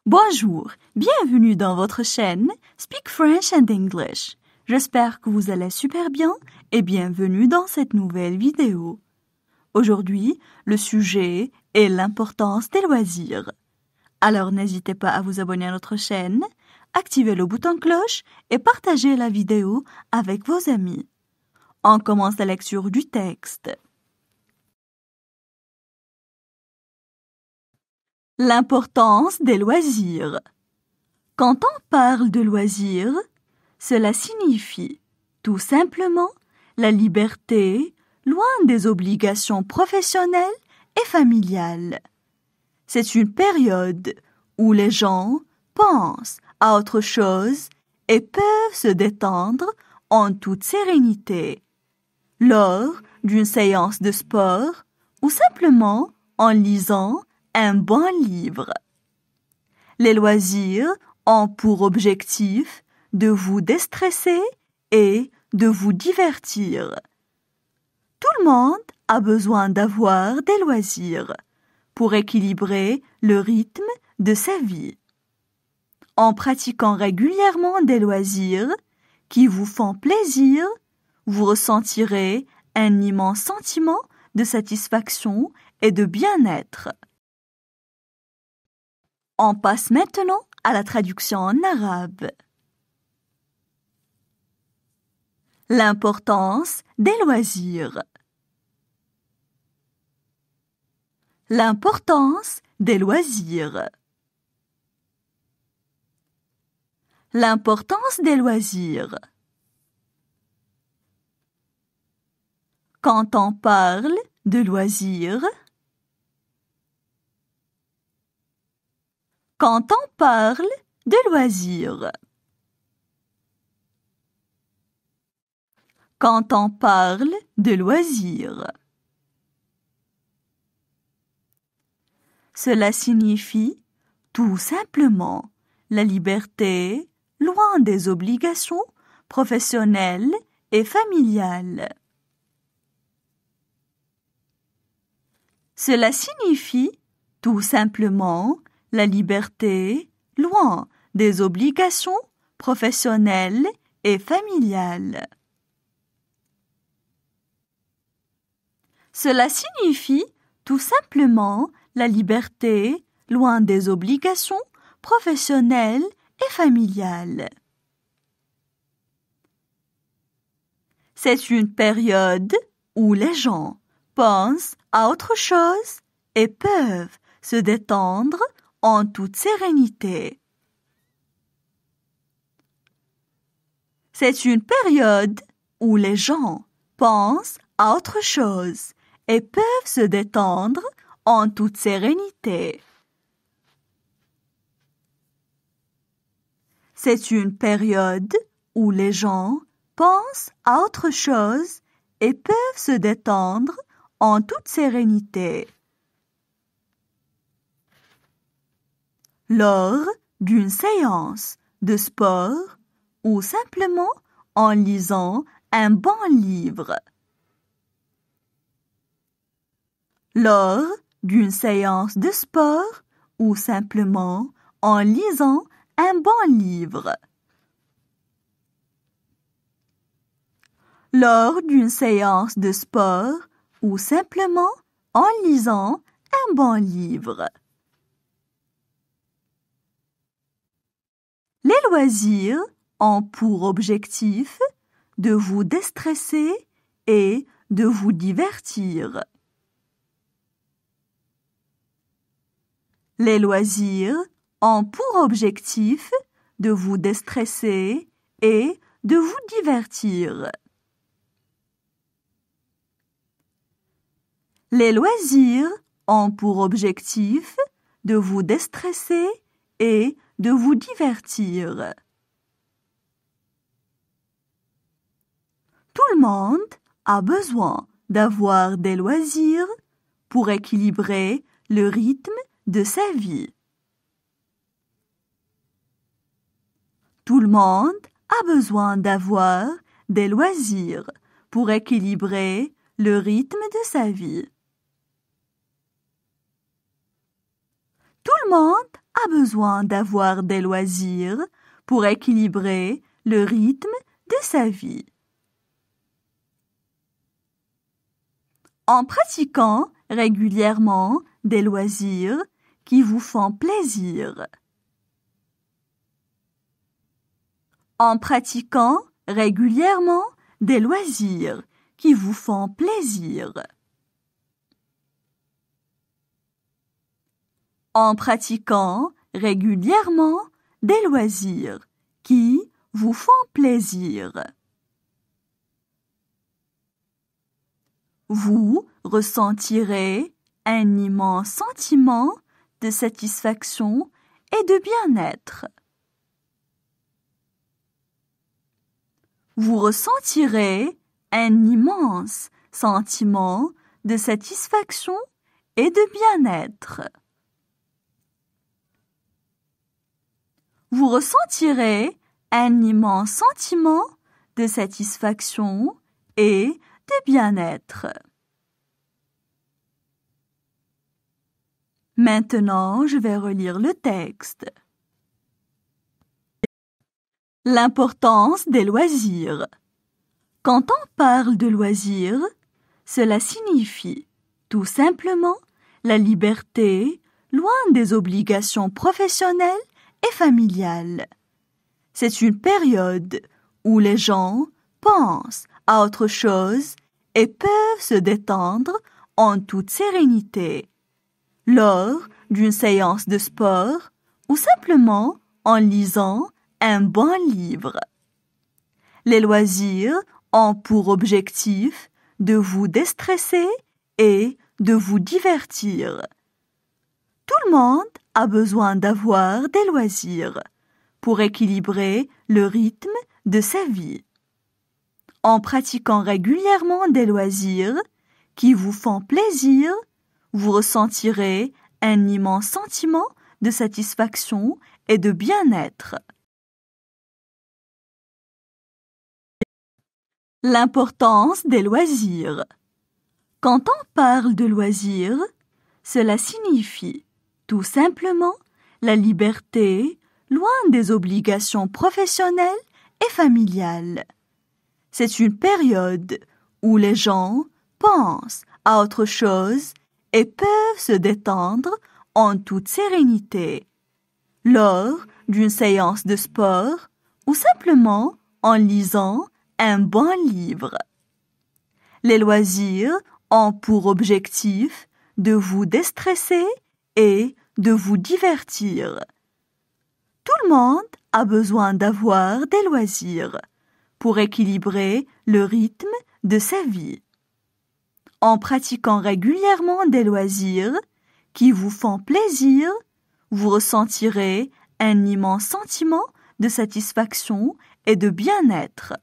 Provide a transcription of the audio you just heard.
Bonjour, bienvenue dans votre chaîne Speak French and English. J'espère que vous allez super bien et bienvenue dans cette nouvelle vidéo. Aujourd'hui, le sujet est l'importance des loisirs. Alors n'hésitez pas à vous abonner à notre chaîne, activer le bouton cloche et partager la vidéo avec vos amis. On commence la lecture du texte. L'importance des loisirs. Quand on parle de loisirs, cela signifie tout simplement la liberté, loin des obligations professionnelles et familiales. C'est une période où les gens pensent à autre chose et peuvent se détendre en toute sérénité, lors d'une séance de sport ou simplement en lisant un bon livre. Les loisirs ont pour objectif de vous déstresser et de vous divertir. Tout le monde a besoin d'avoir des loisirs pour équilibrer le rythme de sa vie. En pratiquant régulièrement des loisirs qui vous font plaisir, vous ressentirez un immense sentiment de satisfaction et de bien-être. On passe maintenant à la traduction en arabe. L'importance des loisirs. L'importance des loisirs. L'importance des loisirs. Quand on parle de loisirs, quand on parle de loisirs. Quand on parle de loisirs. Cela signifie tout simplement la liberté, loin des obligations professionnelles et familiales. Cela signifie tout simplement la liberté, loin des obligations professionnelles et familiales. Cela signifie tout simplement la liberté, loin des obligations professionnelles et familiales. C'est une période où les gens pensent à autre chose et peuvent se détendre en toute sérénité. C'est une période où les gens pensent à autre chose et peuvent se détendre en toute sérénité. C'est une période où les gens pensent à autre chose et peuvent se détendre en toute sérénité. Lors d'une séance de sport ou simplement en lisant un bon livre. Lors d'une séance de sport ou simplement en lisant un bon livre. Lors d'une séance de sport ou simplement en lisant un bon livre. Les loisirs ont pour objectif de vous déstresser et de vous divertir. Les loisirs ont pour objectif de vous déstresser et de vous divertir. Les loisirs ont pour objectif de vous déstresser et de vous divertir. Tout le monde a besoin d'avoir des loisirs pour équilibrer le rythme de sa vie. Tout le monde a besoin d'avoir des loisirs pour équilibrer le rythme de sa vie. Tout le monde a besoin d'avoir des loisirs pour équilibrer le rythme de sa vie. En pratiquant régulièrement des loisirs qui vous font plaisir. En pratiquant régulièrement des loisirs qui vous font plaisir. En pratiquant régulièrement des loisirs qui vous font plaisir. Vous ressentirez un immense sentiment de satisfaction et de bien-être. Vous ressentirez un immense sentiment de satisfaction et de bien-être. Vous ressentirez un immense sentiment de satisfaction et de bien-être. Maintenant, je vais relire le texte. L'importance des loisirs. Quand on parle de loisirs, cela signifie tout simplement la liberté, loin des obligations professionnelles et familiales. C'est une période où les gens pensent à autre chose et peuvent se détendre en toute sérénité, lors d'une séance de sport ou simplement en lisant un bon livre. Les loisirs ont pour objectif de vous déstresser et de vous divertir. Tout le monde a besoin d'avoir des loisirs pour équilibrer le rythme de sa vie. En pratiquant régulièrement des loisirs qui vous font plaisir, vous ressentirez un immense sentiment de satisfaction et de bien-être. L'importance des loisirs. Quand on parle de loisirs, cela signifie tout simplement la liberté, loin des obligations professionnelles et familiales. C'est une période où les gens pensent à autre chose et peuvent se détendre en toute sérénité, lors d'une séance de sport ou simplement en lisant un bon livre. Les loisirs ont pour objectif de vous déstresser et de vous divertir. Tout le monde a besoin d'avoir des loisirs pour équilibrer le rythme de sa vie. En pratiquant régulièrement des loisirs qui vous font plaisir, vous ressentirez un immense sentiment de satisfaction et de bien-être.